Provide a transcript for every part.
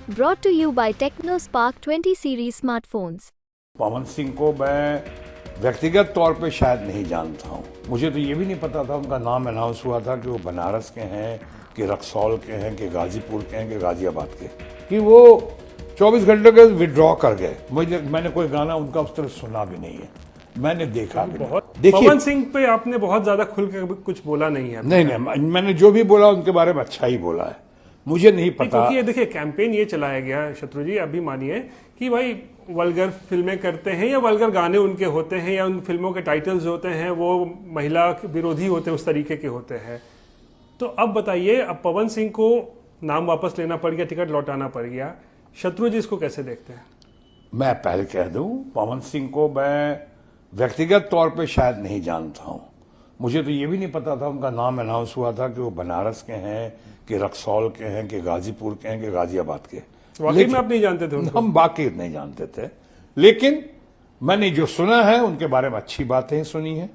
Brought to you by TechnoSpark 20 series smartphones. Pawan Singh को मैं व्यक्तिगत तौर पे शायद नहीं जानता हूँ। मुझे तो ये भी नहीं पता था, उनका नाम अनाउंस हुआ था कि वो बनारस के हैं कि रक्सौल के हैं कि गाजीपुर के हैं कि गाजियाबाद के, कि वो 24 घंटे के विड्रॉ कर गए। मैंने कोई गाना उनका उस तरह सुना भी नहीं है, मैंने देखा भी बहुत। नहीं। देखिए, पवन सिंह पे आपने बहुत ज्यादा खुल के कुछ बोला नहीं है। नहीं, मैंने जो भी बोला उनके बारे में अच्छा ही बोला है। मुझे नहीं पता, क्योंकि ये देखिए कैंपेन ये चलाया गया शत्रु जी, अभी मानिए कि भाई वल्गर फिल्में करते हैं या वल्गर गाने उनके होते हैं या उन फिल्मों के टाइटल्स होते हैं वो महिला विरोधी होते हैं, उस तरीके के होते हैं। तो अब बताइए, अब पवन सिंह को नाम वापस लेना पड़ गया, टिकट लौटाना पड़ गया, शत्रु जी इसको कैसे देखते हैं? मैं पहले कह दूं, पवन सिंह को मैं व्यक्तिगत तौर पे शायद नहीं जानता हूं। मुझे तो ये भी नहीं पता था, उनका नाम अनाउंस हुआ था कि वो बनारस के हैं कि रक्सौल के हैं कि गाजीपुर के हैं कि गाजियाबाद के। वाकई में आप नहीं जानते थे उनको? हम बाकी नहीं जानते थे, लेकिन मैंने जो सुना है उनके बारे में अच्छी बातें सुनी है।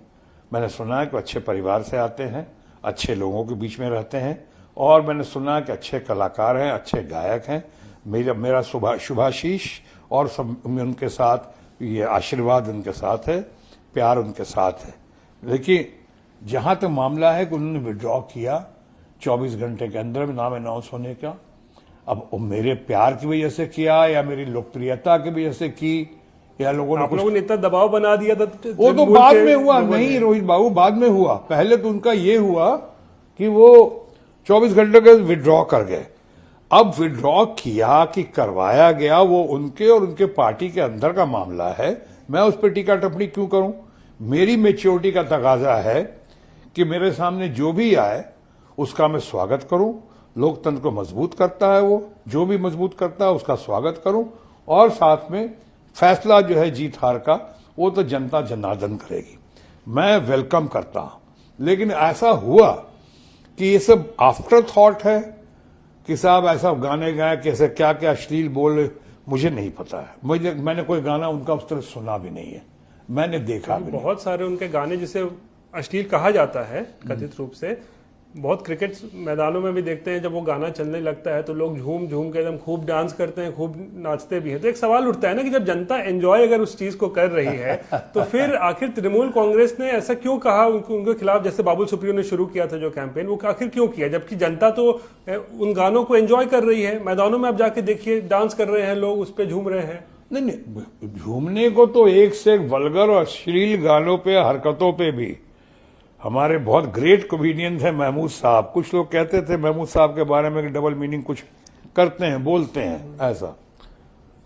मैंने सुना है कि अच्छे परिवार से आते हैं, अच्छे लोगों के बीच में रहते हैं, और मैंने सुना है कि अच्छे कलाकार हैं, अच्छे गायक हैं। मेरा शुभाशीष और सब उनके साथ, ये आशीर्वाद उनके साथ है, प्यार उनके साथ है। देखिए, जहां तक मामला है कि उन्होंने विड्रॉ किया 24 घंटे के अंदर में नाम अनाउंस होने का, अब वो मेरे प्यार की वजह से किया या मेरी लोकप्रियता की वजह से की, या लोगों ने इतना दबाव बना दिया था? वो तो बाद में हुआ। नहीं रोहित बाबू, बाद में हुआ। पहले तो उनका ये हुआ कि वो 24 घंटे के विड्रॉ कर गए। अब विड्रॉ किया कि करवाया गया, वो उनके और उनके पार्टी के अंदर का मामला है। मैं उस पर टीका टिप्पणी क्यों करूं? मेरी मेच्योरिटी का तकाजा है कि मेरे सामने जो भी आए उसका मैं स्वागत करूं। लोकतंत्र को मजबूत करता है, वो जो भी मजबूत करता है उसका स्वागत करूं, और साथ में फैसला जो है जीत हार का वो तो जनता जनार्दन करेगी, मैं वेलकम करता हूं। लेकिन ऐसा हुआ कि ये सब आफ्टर थॉट है कि साहब ऐसा गाने गाए, कैसे क्या क्या अश्लील बोले, मुझे नहीं पता है। मैंने कोई गाना उनका उस तरह सुना भी नहीं है, मैंने देखा भी नहीं। बहुत सारे उनके गाने जिसे अश्लील कहा जाता है कथित रूप से, बहुत क्रिकेट मैदानों में भी देखते हैं, जब वो गाना चलने लगता है तो लोग झूम झूम के एकदम खूब डांस करते हैं, खूब नाचते भी हैं। तो एक सवाल उठता है ना कि जब जनता एंजॉय अगर उस चीज को कर रही है तो फिर आखिर तृणमूल कांग्रेस ने ऐसा क्यों कहा उनके खिलाफ? जैसे बाबुल सुप्रियो ने शुरू किया था जो कैंपेन, वो आखिर क्यों किया, जबकि जनता तो उन गानों को एंजॉय कर रही है? मैदानों में आप जाके देखिए, डांस कर रहे हैं लोग, उस पर झूम रहे हैं। नहीं, झूमने को तो एक से एक वल्गर और अश्लील गानों पे, हरकतों पे भी हमारे बहुत ग्रेट कॉमेडियन थे महमूद साहब। कुछ लोग कहते थे महमूद साहब के बारे में कि डबल मीनिंग कुछ करते हैं, बोलते हैं ऐसा।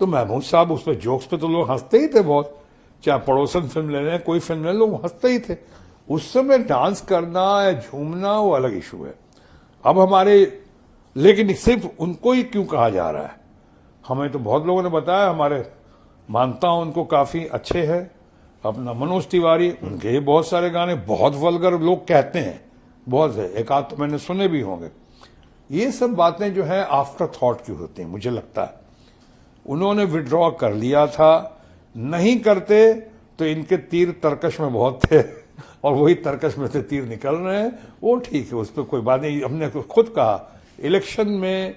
तो महमूद साहब उस पर जोक्स पे तो लोग हंसते ही थे बहुत, चाहे पड़ोसन फिल्म ले लें, कोई फिल्म ले लें, लोग हंसते ही थे। उस समय डांस करना या झूमना वो अलग इशू है। अब हमारे, लेकिन सिर्फ उनको ही क्यों कहा जा रहा है? हमें तो बहुत लोगों ने बताया, हमारे मानता हूं उनको, काफी अच्छे हैं। अपना मनोज तिवारी, उनके बहुत सारे गाने बहुत वल्गर लोग कहते हैं, बहुत है, एक आध तो मैंने सुने भी होंगे। ये सब बातें जो है आफ्टर थॉट की होती हैं, मुझे लगता है। उन्होंने विड्रॉ कर लिया था, नहीं करते तो इनके तीर तरकश में बहुत थे और वही तरकश में से तीर निकल रहे हैं। वो ठीक है, उस पर कोई बात नहीं। हमने खुद कहा, इलेक्शन में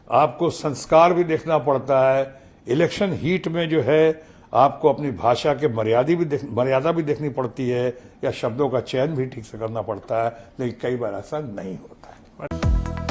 आपको संस्कार भी देखना पड़ता है, इलेक्शन हीट में जो है आपको अपनी भाषा के मर्यादा भी देखनी पड़ती है, या शब्दों का चयन भी ठीक से करना पड़ता है, लेकिन कई बार ऐसा नहीं होता है।